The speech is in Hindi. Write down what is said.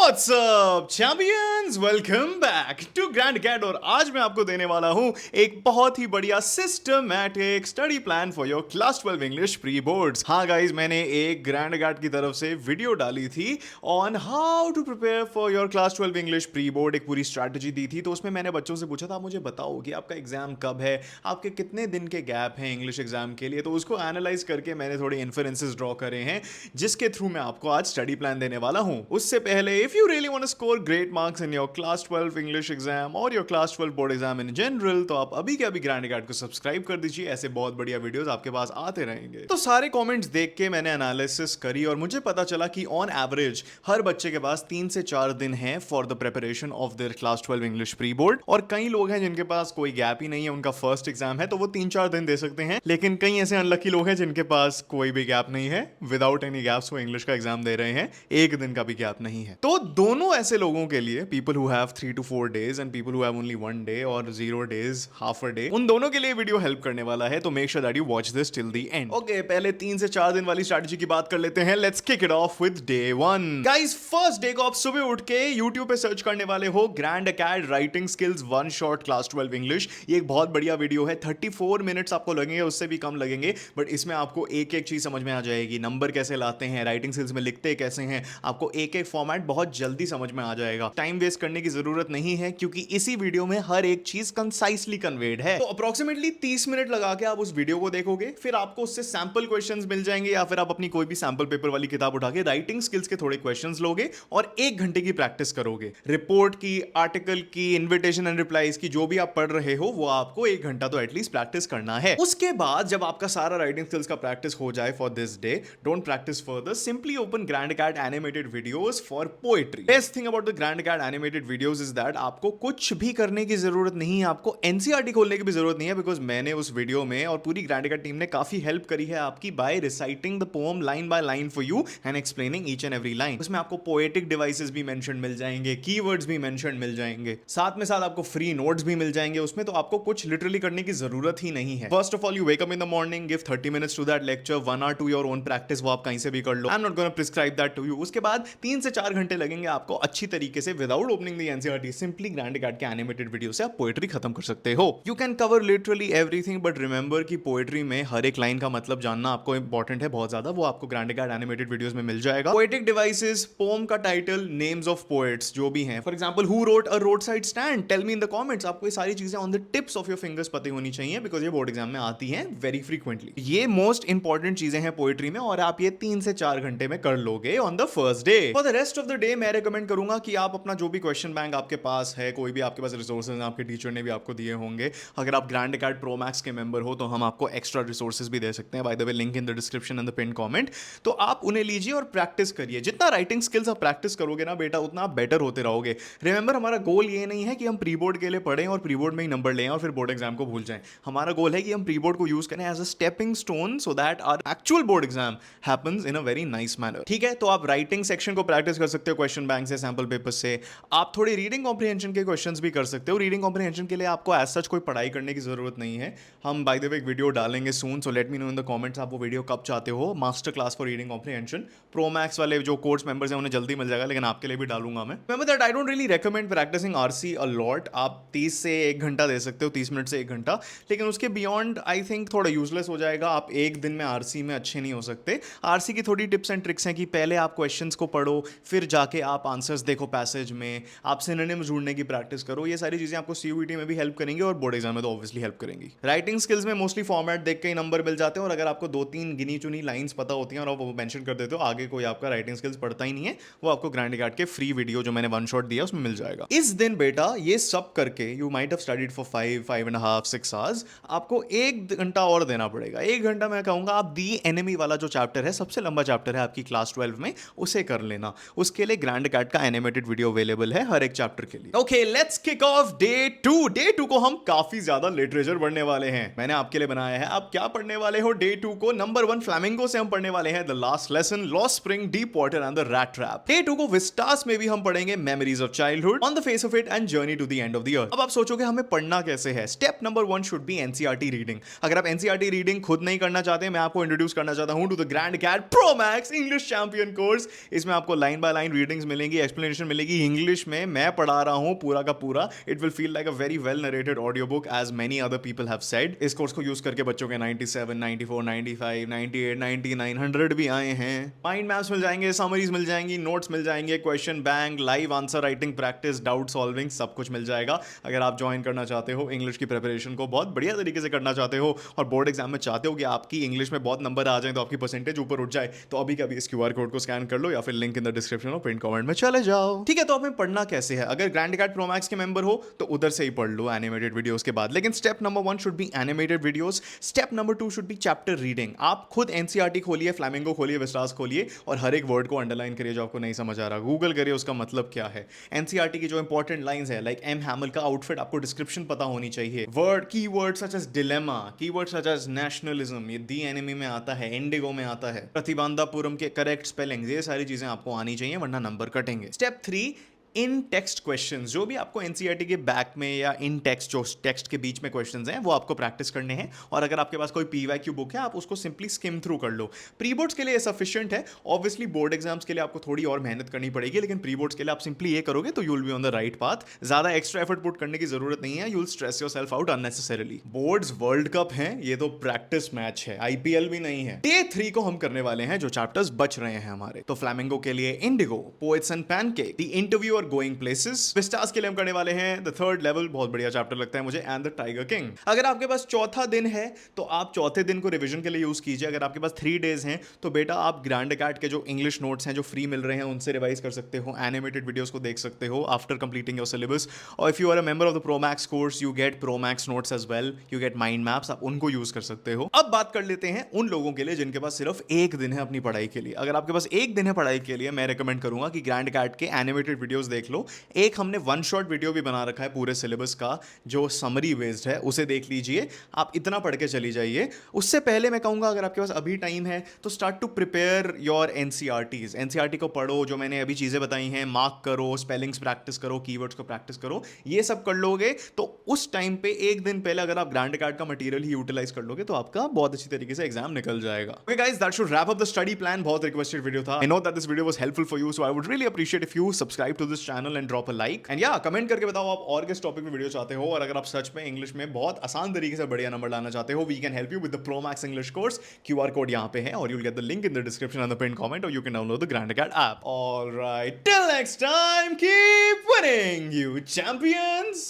What's up champions? Welcome back to Grand Cat. और आज मैं आपको देने वाला हूं एक बहुत ही बढ़िया systematic study plan for your class 12 English pre boards. हाँ गाइस, मैंने एक ग्रैंड कैट की तरफ से वीडियो डाली थी on how to prepare for your class 12 English pre board. एक पूरी स्ट्रैटेजी दी थी। तो उसमें मैंने बच्चों से पूछा था, मुझे बताओ कि आपका एग्जाम कब है, आपके कितने दिन के गैप हैं इंग्लिश एग्जाम के लिए। तो उसको एनालाइज करके मैंने थोड़े इन्फरेंसेस ड्रॉ करे हैं, जिसके थ्रू मैं आपको आज स्टडी प्लान देने वाला हूं। उससे पहले, if you really want to score great marks in your class 12 English exam और your class 12 board exam in general, तो आप अभी के अभी ग्रैंड गार्ड को सब्सक्राइब कर दीजिए। ऐसे बहुत बढ़िया वीडियोस आपके पास आते रहेंगे। तो सारे कमेंट्स देख के मैंने एनालिसिस करी और मुझे पता चला कि ऑन एवरेज हर बच्चे के पास 3 से 4 दिन है for the preparation of their class 12 English pre board. और कई लोग हैं जिनके पास कोई गैप ही नहीं है, उनका फर्स्ट एग्जाम है तो वो 3-4 दिन दे सकते हैं। लेकिन कई ऐसे अनलकी लोग हैं जिनके पास कोई भी गैप नहीं है, विदाउट एनी गैप्स वो इंग्लिश का एग्जाम दे रहे हैं, एक दिन का भी गैप नहीं है। तो दोनों ऐसे लोगों के लिए, people who have 3 to 4 days and people who have only 1 day और 0 days, हाफ अ डे, उन दोनों के लिए वीडियो हेल्प करने वाला है। तो make sure that you watch this till the end. Okay, पहले 3 से 4 दिन वाली स्ट्रैटेजी की बात कर लेते हैं। Let's kick it of with day 1। Guys, first day को आप सुबह उठ के YouTube पे सर्च करने वाले हो Grand Acad writing skills one shot class 12 English. ये एक बहुत बढ़िया वीडियो है, 34 मिनट्स आपको लगेंगे, उससे भी कम लगेंगे, बट इसमें आपको एक एक चीज समझ में आ जाएगी। नंबर कैसे लाते हैं, राइटिंग स्किल्स में लिखते कैसे हैं, आपको एक एक फॉर्मेट बहुत जल्दी समझ में आ जाएगा। टाइम वेस्ट करने की जरूरत नहीं है, क्योंकि इसी वीडियो में हर एक चीज कंसाइसली कन्वेड है। तो अप्रोक्सीमेटली 30 मिनट लगा के आप उस वीडियो को देखोगे, फिर आपको उससे सैंपल क्वेश्चंस मिल जाएंगे, या फिर आप अपनी कोई भी सैंपल पेपर वाली किताब उठा के राइटिंग स्किल्स के थोड़े क्वेश्चंस लोगे और 1 घंटे की प्रैक्टिस करोगे। रिपोर्ट की, आर्टिकल की, इन्विटेशन एंड रिप्लाईज की, जो भी आप पढ़ रहे हो वो आपको 1 घंटा तो एटलीस्ट प्रैक्टिस करना है। उसके बाद जब आपका सारा राइटिंग स्किल्स का प्रैक्टिस हो जाए for this day, don't practice further, simply open Grand Cat animated videos for poetry. Best thing about the Grand Cat animated videos is that आपको कुछ भी करने की जरूरत नहीं है, आपको एनसीईआरटी खोलने की भी जरूरत नहीं है, बिकॉज मैंने उस वीडियो में और पूरी ग्रैंड कैट टीम ने काफी हेल्प करी है आपकी by reciting the poem line by line for you and explaining each and every line. उसमें आपको पोएटिक डिवाइसेस भी मेंशन मिल जाएंगे, कीवर्ड्स भी मेंशन मिल जाएंगे, साथ में साथ आपको फ्री नोट्स भी मिल जाएंगे उसमें। तो आपको कुछ लिटरली करने की जरूरत ही नहीं है। First of all, you wake up in the morning, give 30 minutes to that lecture, 1 hour to your own practice, वो आप कहीं से भी कर लो। I am not gonna prescribe that to you. उसके बाद 3 से 4 घंटे लगेंगे आपको अच्छी तरीके से, without opening the NCERT, simply Grand Cat के एनिमेटेड वीडियो से आप पोएट्री खत्म कर सकते हो। You can cover literally everything, but remember कि पोएट्री में हर एक लाइन का मतलब जानना आपको इंपॉर्टेंट है बहुत ज्यादा। वो आपको ग्रैंड कैट एनिमेटेड वीडियोस में मिल जाएगा। पोएटिक डिवाइसेस, पोम का टाइटल, नेम्स ऑफ पोएट्स जो भी हैं, for example who wrote a roadside stand, tell me in the comments. आपको ये सारी चीजें on the tips of your fingers पता होनी चाहिए, बिकॉज ये बोर्ड एग्जाम में आती हैं वेरी फ्रीक्वेंटली। ये मोस्ट इंपॉर्टेंट चीजें हैं पोएट्री में, और आप ये 3 से 4 घंटे में कर लोगे on the first day. For the rest of the day मैं रेकमेंड करूंगा कि आप अपना जो भी क्वेश्चन बैंक आपके पास है, कोई भी आपके पास रिसोर्सेज आपके टीचर ने भी आपको दिए होंगे, अगर आप ग्रैंड कैट प्रो मैक्स के मेंबर हो तो हम आपको एक्स्ट्रा रिसोर्सेज भी दे सकते हैं, by the way link in the description and the pin comment. तो आप उन्हें लीजिए और प्रैक्टिस करिए। जितना राइटिंग स्किल्स आप प्रैक्टिस करोगे ना बेटा, उतना आप बेटर होते रहोगे। रिमेंबर, हमारा गोल ये नहीं है कि हम प्री बोर्ड के लिए पढ़ें और प्री बोर्ड में ही नंबर लें और फिर बोर्ड एग्जाम को भूल जाएं। हमारा गोल है कि हम प्री बोर्ड को यूज करें as a stepping stone, so that our actual board exam happens in a very nice manner. ठीक है, तो आप राइटिंग सेक्शन को प्रैक्टिस कर सकते हो क्वेश्चन बैंक से, सैंपल पेपर से। आप थोड़ी रीडिंग कॉम्प्रिहेंशन के क्वेश्चंस भी कर सकते हो। रीडिंग कॉम्प्रिहेंशन के लिए आपको एज सच कोई पढ़ाई करने की जरूरत नहीं है। हम बाय द वे एक वीडियो डालेंगे soon, so let me know in the comments आप वो वीडियो कब चाहते हो। Master class for reading comprehension, pro max वाले जो कोर्स मेंबर्स हैं उन्हें जल्दी मिल जाएगा, लेकिन आपके लिए भी डालूंगा मैं। Remember that I don't really recommend practising RC a lot. आप 30 से 1 घंटा दे सकते हो, 30 मिनट से 1 घंटा, लेकिन उसके बियॉन्ड आई थिंक थोड़ा यूजलेस हो जाएगा। आप एक दिन में आरसी में अच्छे नहीं हो सकते। आरसी की थोड़ी टिप्स एंड ट्रिक्स हैं कि पहले आप क्वेश्चंस को पढ़ो, फिर जाके आप आंसर्स देखो पैसेज में, आप सिनोनिम्स ढूंढने की प्रैक्टिस करो। ये सारी चीजें आपको सीयूईटी में भी हेल्प करेंगी और बोर्ड एग्जाम में तो ऑब्वियसली हेल्प करेंगी। राइटिंग स्किल्स में मोस्टली फॉर्मेट देख के ही नंबर मिल जाते हैं, और अगर आपको 2-3 गिनी चुनी लाइंस पता होती हैं और आप वो मेंशन कर देते हो, आगे कोई आपका राइटिंग स्किल्स पढ़ता ही नहीं है, वो आपको ग्रैंड कैट के फ्री वीडियो जो मैंने 1 शॉट दिया उसमें मिल जाएगा। इस दिन बेटा ये सब करके you might have studied for 5.5, 6 hours, आपको 1 घंटा और देना पड़ेगा। 1 घंटा मैं कहूंगा आप दी एनिमी वाला जो चैप्टर है, सबसे लंबा चैप्टर है आपकी क्लास 12 में, उसे कर लेना। उसके लिए ग्रैंड कैट का एनिमेटेड वीडियो अवेलेबल है हर एक चैप्टर के लिए। Okay, let's kick off day 2। Day 2 को हम काफी ज्यादा लिटरेचर पढ़ने वाले हैं, मैंने आपके लिए बनाया है। आप क्या पढ़ने वाले हो डे 2 को? नंबर 1 फ्लैमिंगो से हम पढ़ने वाले हैं the last lesson, lost spring, deep water and the rat trap. Day 2 को विस्टास में भी हम पढ़ेंगे memories of childhood, on the face of it and journey to the end of the year. अब आप सोचोगे हमें पढ़ना कैसे है? Step number 1 should be NCERT reading. अगर आप एनसीईआरटी रीडिंग खुद नहीं करना चाहते, मैं आपको इंट्रोड्यूस करना चाहता हूं to the Grand Cat pro max English champion course. इसमें आपको line by line reading spellings मिलेंगी, एक्सप्लेनेशन मिलेगी इंग्लिश में, मैं पढ़ा रहा हूं पूरा का पूरा. It will feel like a very well narrated audio book as many other people have said. इस कोर्स को यूज करके बच्चों के 97, 94, 95, 98, 99, 100 भी आए हैं. माइंड मैप्स मिल जाएंगे, समरीज मिल जाएंगी, नोट्स मिल जाएंगे, question bank, live answer writing practice, doubt solving, सब कुछ मिल जाएगा. अगर आप ज्वाइन करना चाहते हो, इंग्लिश की प्रिपरेशन को बहुत बढ़िया तरीके से करना चाहते हो और बोर्ड एग्जाम में चाहते हो कि आपकी इंग्लिश में बहुत नंबर आ जाए, तो आपकी परसेंटेज ऊपर उठ जाए, तो अभी कभी इस क्यूआर कोड को स्कैन कर लो या फिर लिंक इन द डिस्क्रिप्शन और पिन कमेंट में चले जाओ. ठीक है, तो हमें पढ़ना कैसे है? अगर ग्रैंड अकेडमी प्रो मैक्स के मेंबर हो तो उधर से ही पढ़ लो एनिमेटेड वीडियोस के बाद. लेकिन step number 1 should B animated videos. Step number 2 should be chapter reading. आप खुद एनसीईआरटी खोलिए, फ्लैमिंगो खोलिए, विस्टास खोलिए और हर एक वर्ड को अंडरलाइन करिए जो आपको नहीं समझ आ रहा. गूगल करिए उसका मतलब क्या है. एनसीईआरटी की जो इंपॉर्टेंट लाइंस है, लाइक एम हैमल का आउटफिट, आपको डिस्क्रिप्शन पता होनी चाहिए. Word keyword such as dilemma, keyword such as nationalism, ये दी एनिमी में आता है, इंडिगो में आता है, प्रतिबांधापुरम के करेक्ट स्पेलिंग, ये सारी चीजें आपको आनी चाहिए वरना नंबर कटेंगे. स्टेप 3, इन टेक्स्ट क्वेश्चंस. जो भी आपको एनसीईआरटी के बैक में या इन टेक्स्ट, जो टेक्स्ट के बीच में क्वेश्चंस हैं, वो आपको प्रैक्टिस करने हैं. और अगर आपके पास कोई पीवाईक्यू बुक है, आप उसको सिंपली स्किम थ्रू कर लो. प्री बोर्ड्स के लिए सफिशिएंट है. ऑब्वियसली बोर्ड एग्जाम्स के लिए आपको थोड़ी और मेहनत करनी पड़ेगी, लेकिन प्री बोर्ड्स के लिए आप सिंपली ये करोगे तो you will be on the right path. ज्यादा एक्स्ट्रा एफर्ट पुट करने की जरूरत नहीं है. You will stress yourself out unnecessarily. Boards world cup हैं, ये तो प्रैक्टिस मैच है, आईपीएल भी नहीं है. डे 3 को हम करने वाले हैं जो चैप्टर्स बच रहे हैं हमारे. तो फ्लैमिंगो के लिए Indigo, poets and pancake, the interviewer going places. Vistas के लिए हम करने वाले हैं द थर्ड लेवल, बहुत बढ़िया चैप्टर लगता है मुझे, एंड द टाइगर किंग. अगर आपके पास चौथा दिन है तो आप चौथे दिन को रिवीजन के लिए यूज कीजिए. अगर आपके पास 3 डेज हैं तो बेटा आप ग्रैंड अकेडमी के जो इंग्लिश नोट्स हैं जो फ्री मिल रहे हैं उनसे रिवाइज कर सकते हो. एनिमेटेड वीडियोस को देख सकते हो आफ्टर कंप्लीटिंग योर सिलेबस. और if you are a member of the pro max course, you get pro max notes as well, you get mind maps, आप उनको यूज कर सकते हो. अब बात कर लेते हैं उन लोगों के लिए जिनके पास सिर्फ एक दिन है अपनी पढ़ाई के लिए. अगर आपके पास एक दिन है पढ़ाई के लिए, मैं रिकमेंड करूंगा कि ग्रैंड अकेडमी के एनिमेटेड वीडियोस देख लो. एक हमने वन शॉट वीडियो भी बना रखा है पूरे सिलेबस का जो समरी बेस्ड है, उसे देख लीजिए. आप इतना पढ़ के चली जाइए. उससे पहले मैं कहूंगा अगर आपके पास अभी टाइम है तो start to prepare your NCERTs. NCERT को पढ़ो, जो मैंने अभी चीजें बताई हैं मार्क करो, स्पेलिंग्स प्रैक्टिस करो, कीवर्ड्स को प्रैक्टिस करो. ये सब कर लोगे तो उस टाइम पे एक दिन पहले अगर आप ग्रैंड अकेडमी का मटेरियल ही यूटिलाइज कर लोगे तो आपका बहुत अच्छी तरीके से एग्जाम निकल जाएगा. Okay guys, that should wrap up the study plan. बहुत रिक्वेस्टेड वीडियो था. I know that this video was helpful for you, so I would really appreciate if you subscribe to this channel and drop a like. And या कमेंट करके बताओ आप और किस टॉपिक पे वीडियो चाहते हो. और अगर आप सच में इंग्लिश में बहुत आसान तरीके से बढ़िया नंबर लाना चाहते हो, we can help you with the pro max English course. QR code यहां पे है और you will get the link in the description and the pin comment, और you can download the Grand Academy app. Alright, till next time, keep winning you champions.